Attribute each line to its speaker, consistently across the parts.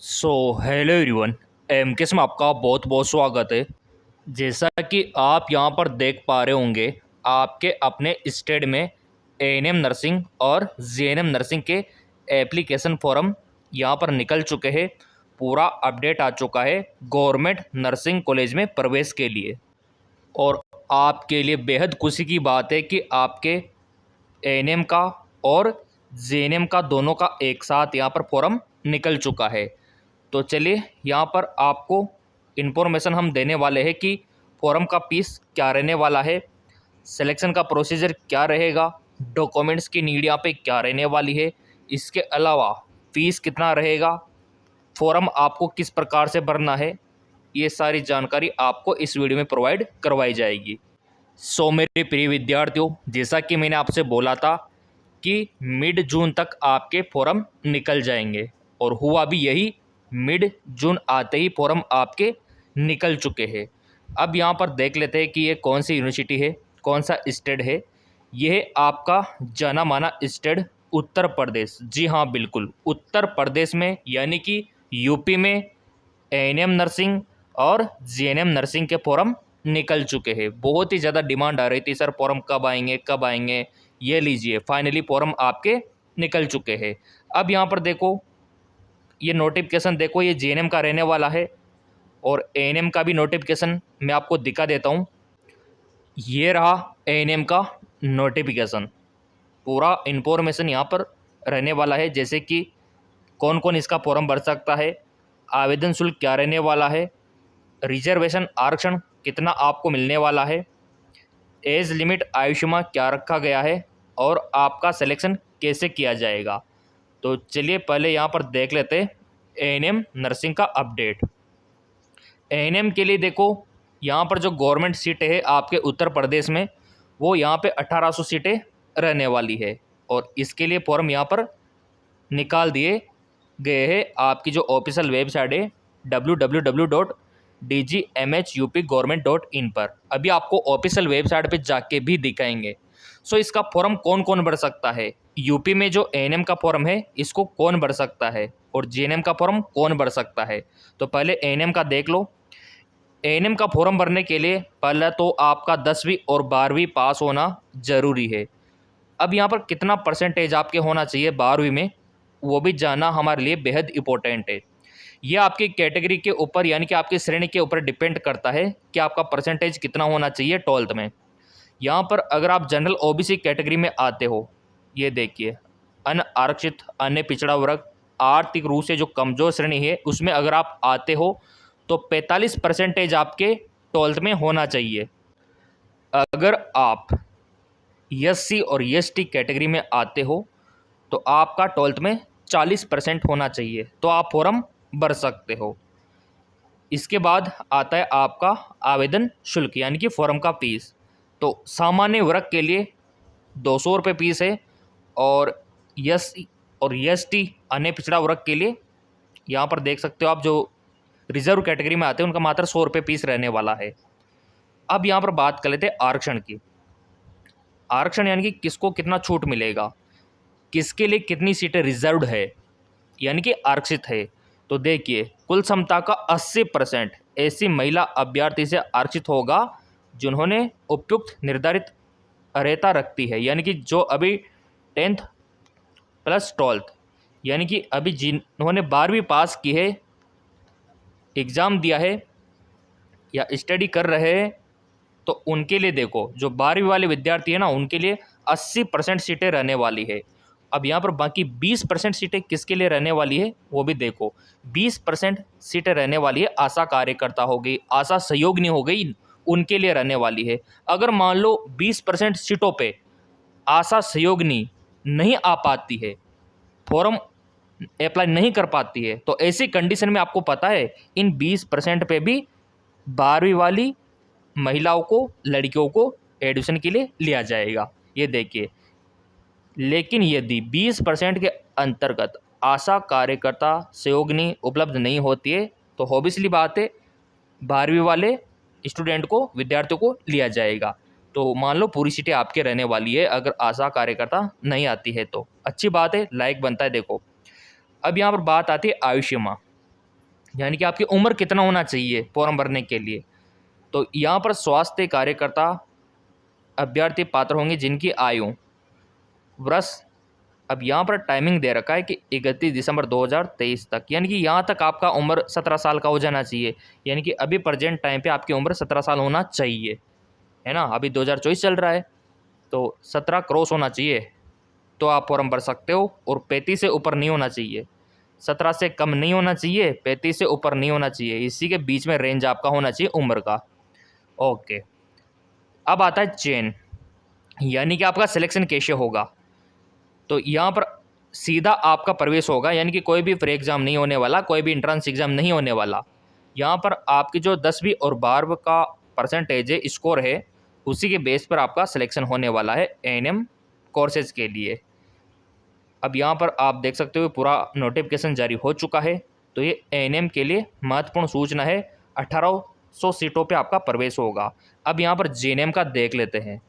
Speaker 1: So hello everyone. MKS में आपका बहुत बहुत स्वागत है। जैसा कि आप यहाँ पर देख पा रहे होंगे, आपके अपने स्टेट में एएनएम नर्सिंग और जीएनएम नर्सिंग के एप्लीकेशन फॉर्म यहाँ पर निकल चुके हैं। पूरा अपडेट आ चुका है गवर्नमेंट नर्सिंग कॉलेज में प्रवेश के लिए। और आपके लिए बेहद खुशी की बात है कि आपके एएनएम का और जीएनएम का दोनों का एक साथ यहाँ पर फॉर्म निकल चुका है। तो चलिए यहाँ पर आपको इन्फॉर्मेशन हम देने वाले हैं कि फॉर्म का फीस क्या रहने वाला है, सिलेक्शन का प्रोसीजर क्या रहेगा, डॉक्यूमेंट्स की नीड यहाँ पे क्या रहने वाली है, इसके अलावा फ़ीस कितना रहेगा, फॉर्म आपको किस प्रकार से भरना है, ये सारी जानकारी आपको इस वीडियो में प्रोवाइड करवाई जाएगी। सो मेरे प्रिय विद्यार्थियों, जैसा कि मैंने आपसे बोला था कि मिड जून तक आपके फॉर्म निकल जाएंगे और हुआ भी यही। मिड जून आते ही फॉर्म आपके निकल चुके हैं। अब यहाँ पर देख लेते हैं कि ये कौन सी यूनिवर्सिटी है, कौन सा स्टेट है। यह है आपका जाना माना स्टेट उत्तर प्रदेश। जी हाँ, बिल्कुल उत्तर प्रदेश में, यानी कि यूपी में एएनएम नर्सिंग और जीएनएम नर्सिंग के फॉर्म निकल चुके हैं। बहुत ही ज़्यादा डिमांड आ रही थी, सर फॉर्म कब आएंगे कब आएंगे। ये लीजिए, फाइनली फॉर्म आपके निकल चुके हैं। अब यहाँ पर देखो, ये नोटिफिकेशन देखो, ये जीएनएम का रहने वाला है और एएनएम का भी नोटिफिकेशन मैं आपको दिखा देता हूँ। ये रहा एएनएम का नोटिफिकेशन। पूरा इन्फॉर्मेशन यहाँ पर रहने वाला है, जैसे कि कौन कौन इसका फॉर्म भर सकता है, आवेदन शुल्क क्या रहने वाला है, रिजर्वेशन आरक्षण कितना आपको मिलने वाला है, एज लिमिट आयु सीमा क्या रखा गया है और आपका सिलेक्शन कैसे किया जाएगा। तो चलिए पहले यहाँ पर देख लेते हैं एएनएम नर्सिंग का अपडेट। एएनएम के लिए देखो, यहाँ पर जो गवर्नमेंट सीटें है आपके उत्तर प्रदेश में, वो यहाँ पे 1800 सीटें रहने वाली है और इसके लिए फॉर्म यहाँ पर निकाल दिए गए हैं। आपकी जो ऑफिशियल वेबसाइट है www.dgmhupgovernment.in पर, अभी आपको ऑफिशियल वेबसाइट पे जाके भी दिखाएंगे। सो इसका फॉर्म कौन कौन भर सकता है, यूपी में जो एएनएम का फॉर्म है इसको कौन भर सकता है और जीएनएम का फॉर्म कौन भर सकता है। तो पहले एएनएम का देख लो। एएनएम का फॉर्म भरने के लिए पहले तो आपका 10वीं और 12वीं पास होना ज़रूरी है। अब यहाँ पर कितना परसेंटेज आपके होना चाहिए 12वीं में, वो भी जानना हमारे लिए बेहद इंपॉर्टेंट है। ये आपकी कैटेगरी के ऊपर, यानी कि आपकी श्रेणी के ऊपर डिपेंड करता है कि आपका परसेंटेज कितना होना चाहिए 12th में। यहाँ पर अगर आप जनरल ओबीसी कैटेगरी में आते हो, ये देखिए, अनारक्षित, अन्य पिछड़ा वर्ग, आर्थिक रूप से जो कमज़ोर श्रेणी है, उसमें अगर आप आते हो तो 45% आपके 12th में होना चाहिए। अगर आप एससी और एसटी कैटेगरी में आते हो तो आपका 12th में 40% होना चाहिए, तो आप फॉर्म भर सकते हो। इसके बाद आता है आपका आवेदन शुल्क, यानी कि फॉर्म का फीस। तो सामान्य वर्ग के लिए 200 रुपये फीस है और एससी और एसटी अन्य पिछड़ा वर्ग के लिए, यहाँ पर देख सकते हो आप, जो रिजर्व कैटेगरी में आते हैं उनका मात्र 100 रुपये फीस रहने वाला है। अब यहाँ पर बात कर लेते हैं आरक्षण की। आरक्षण यानी कि किसको कितना छूट मिलेगा, किसके लिए कितनी सीटें रिजर्व्ड है, यानी कि आरक्षित है। तो देखिए, कुल क्षमता का 80% ऐसी महिला अभ्यर्थी से आरक्षित होगा जिन्होंने उपयुक्त निर्धारित अर्हता रखती है, यानी कि जो अभी 10th प्लस 12th, यानी कि अभी जिन्होंने 12वीं पास की है, एग्ज़ाम दिया है या स्टडी कर रहे हैं, तो उनके लिए देखो, जो 12वीं वाले विद्यार्थी है ना, उनके लिए 80% सीटें रहने वाली है। अब यहाँ पर बाकी 20% सीटें किसके लिए रहने वाली है वो भी देखो। 20% सीटें रहने वाली है आशा कार्यकर्ता हो गई, आशा सहयोगिनी हो गई, उनके लिए रहने वाली है। अगर मान लो 20% सीटों पे आशा सहयोगिनी नहीं आ पाती है, फॉर्म अप्लाई नहीं कर पाती है, तो ऐसी कंडीशन में आपको पता है इन 20% पे भी 12वीं वाली महिलाओं को, लड़कियों को एडमिशन के लिए लिया जाएगा। ये देखिए, लेकिन यदि 20% के अंतर्गत आशा कार्यकर्ता सहयोगिनी उपलब्ध नहीं होती है तो ऑब्वियसली बात है 12वीं वाले स्टूडेंट को, विद्यार्थियों को लिया जाएगा। तो मान लो पूरी सीटें आपके रहने वाली है अगर आशा कार्यकर्ता नहीं आती है, तो अच्छी बात है, लायक बनता है। देखो, अब यहाँ पर बात आती है आयु सीमा। यानी कि आपकी उम्र कितना होना चाहिए फॉर्म भरने के लिए। तो यहाँ पर स्वास्थ्य कार्यकर्ता अभ्यर्थी पात्र होंगे जिनकी आयु वर्ष, अब यहाँ पर टाइमिंग दे रखा है कि 31 दिसंबर 2023 तक, यानी कि यहाँ तक आपका उम्र 17 साल का हो जाना चाहिए। यानी कि अभी प्रेजेंट टाइम पे आपकी उम्र 17 साल होना चाहिए, है ना। अभी 2024 चल रहा है, तो 17 क्रॉस होना चाहिए तो आप फॉर्म भर सकते हो, और 35 से ऊपर नहीं होना चाहिए। 17 से कम नहीं होना चाहिए, 35 से ऊपर नहीं होना चाहिए, इसी के बीच में रेंज आपका होना चाहिए उम्र का। ओके, अब आता है चेन, यानी कि आपका सिलेक्शन कैसे होगा। तो यहाँ पर सीधा आपका प्रवेश होगा, यानी कि कोई भी प्री एग्ज़ाम नहीं होने वाला, कोई भी इंट्रेंस एग्ज़ाम नहीं होने वाला। यहाँ पर आपकी जो 10वीं और 12वीं का परसेंटेज है, स्कोर है, उसी के बेस पर आपका सिलेक्शन होने वाला है एएनएम कोर्सेज के लिए। अब यहाँ पर आप देख सकते हो पूरा नोटिफिकेशन जारी हो चुका है। तो ये एएनएम के लिए महत्वपूर्ण सूचना है, 1800 सीटों पे आपका प्रवेश होगा। अब यहाँ पर जेएनएम का देख लेते हैं।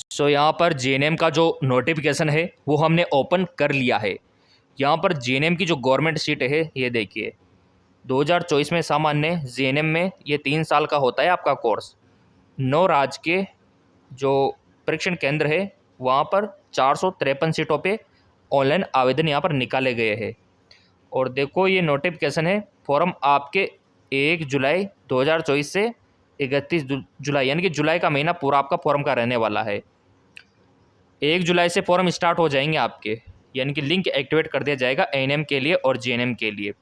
Speaker 1: सो यहाँ पर जेएनएम का जो नोटिफिकेशन है वो हमने ओपन कर लिया है। यहाँ पर जेएनएम की जो गवर्नमेंट सीट है ये देखिए, 2024 में सामान्य जेएनएम में ये 3 साल का होता है आपका कोर्स। 9 राज्य के जो परीक्षण केंद्र है वहाँ पर 453 सीटों पे ऑनलाइन आवेदन यहाँ पर निकाले गए हैं। और देखो ये नोटिफिकेशन है, फॉर्म आपके 1 जुलाई 2024 से 31 जुलाई, यानी कि जुलाई का महीना पूरा आपका फॉर्म का रहने वाला है। 1 जुलाई से फॉर्म स्टार्ट हो जाएंगे आपके, यानी कि लिंक एक्टिवेट कर दिया जाएगा एएनएम के लिए और जेएनएम के लिए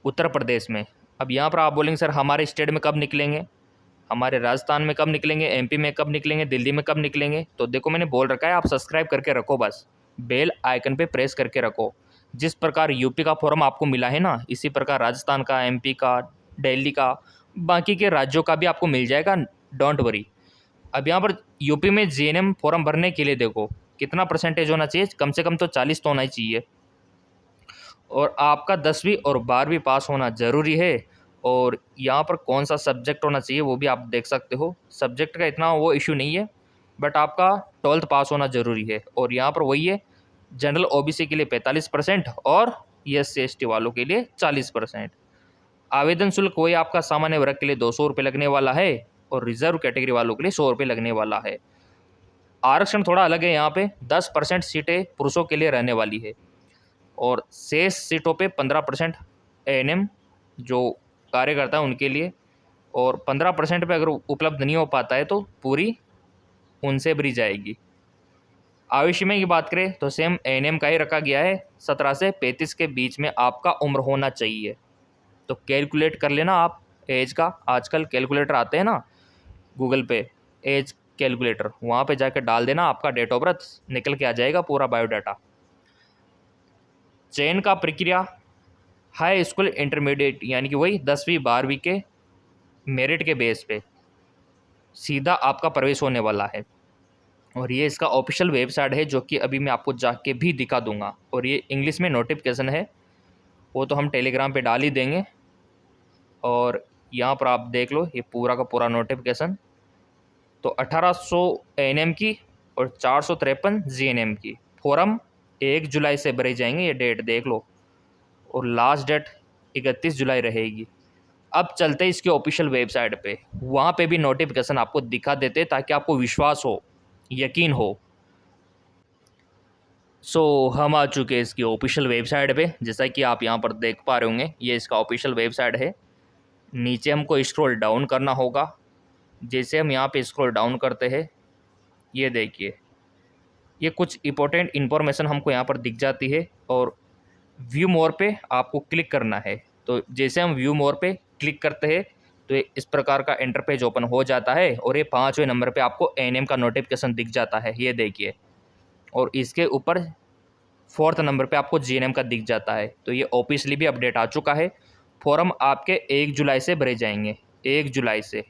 Speaker 1: उत्तर प्रदेश में। अब यहाँ पर आप बोलेंगे सर हमारे स्टेट में कब निकलेंगे, हमारे राजस्थान में कब निकलेंगे, एमपी में कब निकलेंगे, दिल्ली में कब निकलेंगे। तो देखो मैंने बोल रखा है, आप सब्सक्राइब करके रखो, बस बेल आइकन पे प्रेस करके रखो। जिस प्रकार यूपी का फॉर्म आपको मिला है ना, इसी प्रकार राजस्थान का, एमपी का, दिल्ली का, बाकी के राज्यों का भी आपको मिल जाएगा, डोंट वरी। अब यहाँ पर यूपी में जेएनएम फॉर्म भरने के लिए देखो कितना परसेंटेज होना चाहिए, कम से कम तो 40 तो होना ही चाहिए। और आपका 10वीं और 12वीं पास होना ज़रूरी है। और यहाँ पर कौन सा सब्जेक्ट होना चाहिए वो भी आप देख सकते हो, सब्जेक्ट का इतना वो इशू नहीं है, बट आपका 12th पास होना ज़रूरी है। और यहाँ पर वही है, जनरल ओबीसी के लिए 45% और SC/ST वालों के लिए 40%। आवेदन शुल्क वही आपका सामान्य वर्ग के लिए 200 रुपये लगने वाला है, और रिजर्व कैटेगरी वालों के लिए 100 रुपये लगने वाला है। आरक्षण थोड़ा अलग है, यहाँ पे 10% सीटें पुरुषों के लिए रहने वाली है, और शेष सीटों पे 15% एएनएम जो कार्यकर्ता है उनके लिए, और 15% पे अगर उपलब्ध नहीं हो पाता है तो पूरी उनसे भरी जाएगी। आयु सीमा की बात करें तो सेम एएनएम का ही रखा गया है, 17 से 35 के बीच में आपका उम्र होना चाहिए। तो कैलकुलेट कर लेना आप एज का, आजकल कैलकुलेटर आते हैं ना गूगल पे, एज कैलकुलेटर, वहाँ पे जाकर डाल देना, आपका डेट ऑफ बर्थ निकल के आ जाएगा, पूरा बायोडाटा। चयन का प्रक्रिया हाई स्कूल इंटरमीडिएट, यानी कि वही 10वीं 12वीं के मेरिट के बेस पे सीधा आपका प्रवेश होने वाला है। और ये इसका ऑफिशियल वेबसाइट है, जो कि अभी मैं आपको जाके भी दिखा दूंगा। और ये इंग्लिश में नोटिफिकेशन है, वो तो हम टेलीग्राम पे डाल ही देंगे। और यहाँ पर आप देख लो ये पूरा का पूरा नोटिफिकेशन। तो 1800 एएनएम की और 453 जीएनएम की फॉर्म 1 जुलाई से भरे जाएंगे, ये डेट देख लो, और लास्ट डेट 31 जुलाई रहेगी। अब चलते इसके ऑफिशियल वेबसाइट पे, वहाँ पे भी नोटिफिकेशन आपको दिखा देते ताकि आपको विश्वास हो, यकीन हो। हम आ चुके हैं इसकी ऑफिशियल वेबसाइट पे, जैसा कि आप यहाँ पर देख पा रहे होंगे, ये इसका ऑफिशियल वेबसाइट है। नीचे हमको स्क्रॉल डाउन करना होगा। जैसे हम यहाँ पे स्क्रॉल डाउन करते हैं, ये देखिए ये कुछ इंपॉर्टेंट इन्फॉर्मेशन हमको यहाँ पर दिख जाती है, और व्यू मोर पे आपको क्लिक करना है। तो जैसे हम व्यू मोर पे क्लिक करते हैं तो इस प्रकार का इंटरपेज ओपन हो जाता है, और ये 5वें नंबर पे आपको एएनएम का नोटिफिकेशन दिख जाता है, ये देखिए। और इसके ऊपर 4th नंबर पे आपको जीएनएम का दिख जाता है। तो ये ऑफिशियली भी अपडेट आ चुका है। फॉर्म आपके 1 जुलाई से भरे जाएंगे, 1 जुलाई से।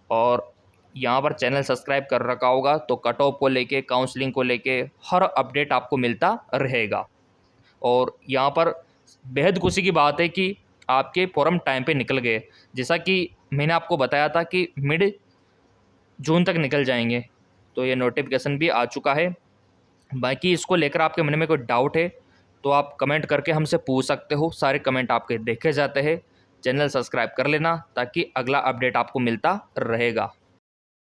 Speaker 1: और यहाँ पर चैनल सब्सक्राइब कर रखा होगा तो कट ऑफ को लेके, काउंसलिंग को लेके हर अपडेट आपको मिलता रहेगा। और यहाँ पर बेहद खुशी की बात है कि आपके फॉर्म टाइम पे निकल गए। जैसा कि मैंने आपको बताया था कि मिड जून तक निकल जाएंगे, तो ये नोटिफिकेशन भी आ चुका है। बाकी इसको लेकर आपके मन में कोई डाउट है तो आप कमेंट करके हमसे पूछ सकते हो, सारे कमेंट आपके देखे जाते हैं। चैनल सब्सक्राइब कर लेना ताकि अगला अपडेट आपको मिलता रहेगा।